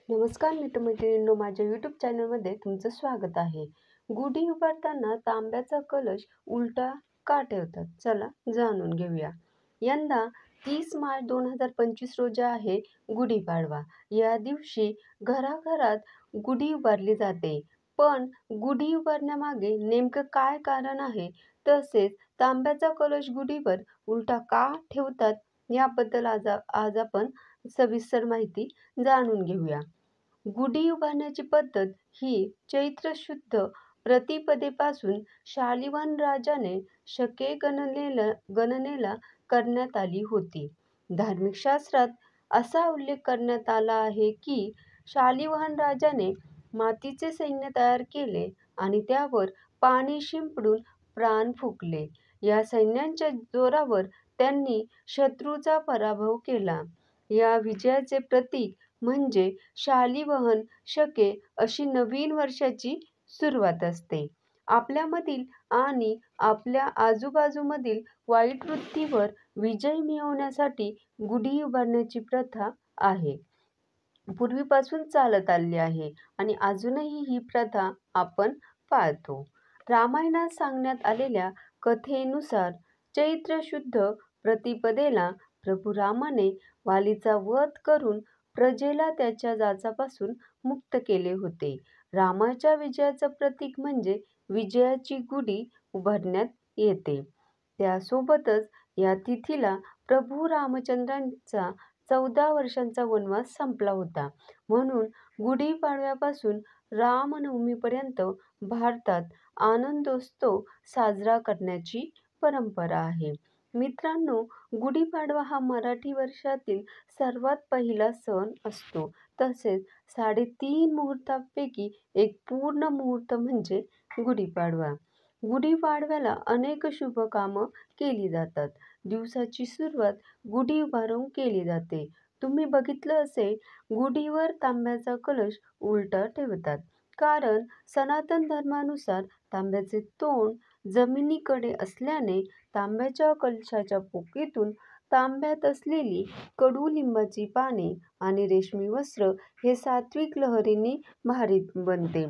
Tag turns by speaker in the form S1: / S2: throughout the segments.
S1: नमस्कार मित्रमैत्रिणींनो, माझ्या यूट्यूब चॅनलमध्ये तुमचं स्वागत आहे. गुढी उभारताना तांब्याचा कलश उलटा का ठेवतात? चला जाणून घेऊया. यंदा 30 मार्च 2025 रोजी आहे गुढीपाडवा. या दिवशी घराघरात गुढी उभारली जाते. पण गुढी उभारण्यामागे नेमकं काय कारण आहे? तसेच तांब्याचा कलश गुढीवर उलटा का ठेवतात? याबद्दल आज आपण सविस्तर माहिती जाणून घेऊया. गुढी उभारण्याची पद्धत ही चैत्र शुद्ध प्रतिपदेपासून शालिवाहन राजाने शके गणनेला करण्यात आली होती. धार्मिक शास्त्रात असा उल्लेख करण्यात आला आहे की शालिवाहन राजाने मातीचे सैन्य तयार केले आणि त्यावर पाणी शिंपडून प्राण फुंकले. या सैन्याच्या जोरावर त्यांनी शत्रूचा पराभव केला. या विजयाचे प्रतीक म्हणजे शालिवाहन शके अशी नवीन वर्षाची सुरुवात असते. आपल्यामधील आणि आपल्या आजूबाजूमधील वाईट वृत्तीवर विजय मिळवण्यासाठी गुढी उभारण्याची प्रथा आहे. पूर्वीपासून चालत आली आहे आणि अजूनही ही प्रथा आपण पाळतो. रामायणात सांगण्यात आलेल्या कथेनुसार चैत्र शुद्ध प्रतिपदेला प्रभू रामाने वालीचा वध करून प्रजेला त्याच्या जाचापासून मुक्त केले होते. रामाच्या विजयाचं प्रतीक म्हणजे विजयाची गुढी उभारण्यात येते. त्यासोबतच या तिथीला प्रभू रामचंद्रांचा 14 वर्षांचा वनवास संपला होता. म्हणून गुढीपाडव्यापासून रामनवमीपर्यंत भारतात आनंदोत्सव साजरा करण्याची परंपरा आहे. मित्रांनो, गुढीपाडवा हा मराठी वर्षातील सर्वात पहिला सण असतो. तसेच 3.5 मुहूर्तांपैकी एक पूर्ण मुहूर्त म्हणजे गुढीपाडवा. गुढीपाडव्याला अनेक शुभ कामं केली जातात. दिवसाची सुरुवात गुढी उभारून केली जाते. तुम्ही बघितलं असेल, गुढीवर तांब्याचा कलश उलटा ठेवतात. कारण सनातन धर्मानुसार तांब्याचे तोंड जमिनीकडे असल्याने तांब्याच्या कलशाच्या पोकळीतून तांब्यात असलेली कडुलिंबाची पाने आणि रेशमी वस्त्र हे सात्विक लहरींनी भारीत बनते.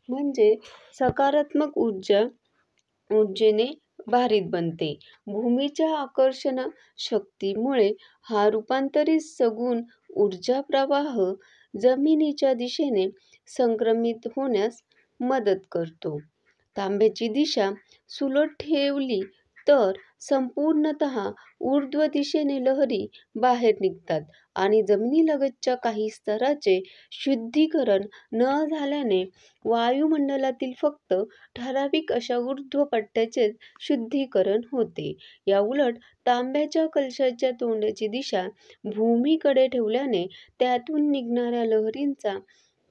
S1: म्हणजे सकारात्मक ऊर्जेने भारीत बनते. भूमीच्या आकर्षण शक्तीमुळे हा रूपांतरित सगुण ऊर्जा प्रवाह जमिनीच्या दिशेने संक्रमित होण्यास मदत करतो. तांब्याची दिशा सुलट ठेवली तर संपूर्णतः ऊर्ध्व दिशेने लहरी बाहेर निघतात आणि जमिनीलगतच्या काही स्तराचे शुद्धीकरण न झाल्याने वायुमंडलातील फक्त ठराविक अशा ऊर्ध्व पट्ट्याचेच शुद्धीकरण होते. याउलट तांब्याच्या कलशाच्या तोंडाची दिशा भूमीकडे ठेवल्याने त्यातून निघणाऱ्या लहरींचा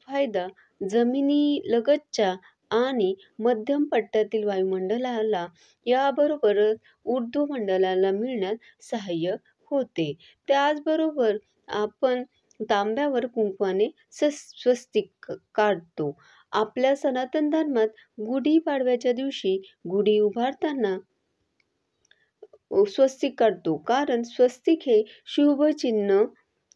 S1: फायदा जमिनीलगतच्या आणि मध्यम पट्ट्यातील वायुमंडलाला याबरोबरच ऊर्ध्वमंडलाला मिळण्यास सहाय्य होते. त्याचबरोबर आपण तांब्यावर कुंकवाने स्वस्तिक काढतो. आपल्या सनातन धर्मात गुढीपाडव्याच्या दिवशी गुढी उभारताना स्वस्तिक काढतो. कारण स्वस्तिक हे शुभ चिन्ह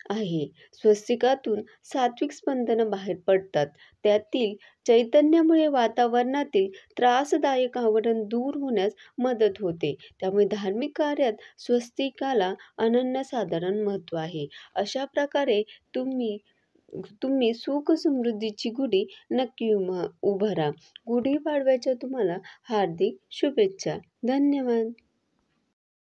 S1: आहे. स्वस्तिकातून सात्विक स्पंदनं बाहेर पडतात. त्यातील चैतन्यामुळे वातावरणातील त्रासदायक आवरण दूर होण्यास मदत होते. त्यामुळे धार्मिक कार्यात स्वस्तिकाला अनन्यसाधारण महत्त्व आहे. अशा प्रकारे तुम्ही सुख समृद्धीची गुढी नक्की उभारा. गुढीपाडव्याच्या तुम्हाला हार्दिक शुभेच्छा. धन्यवाद.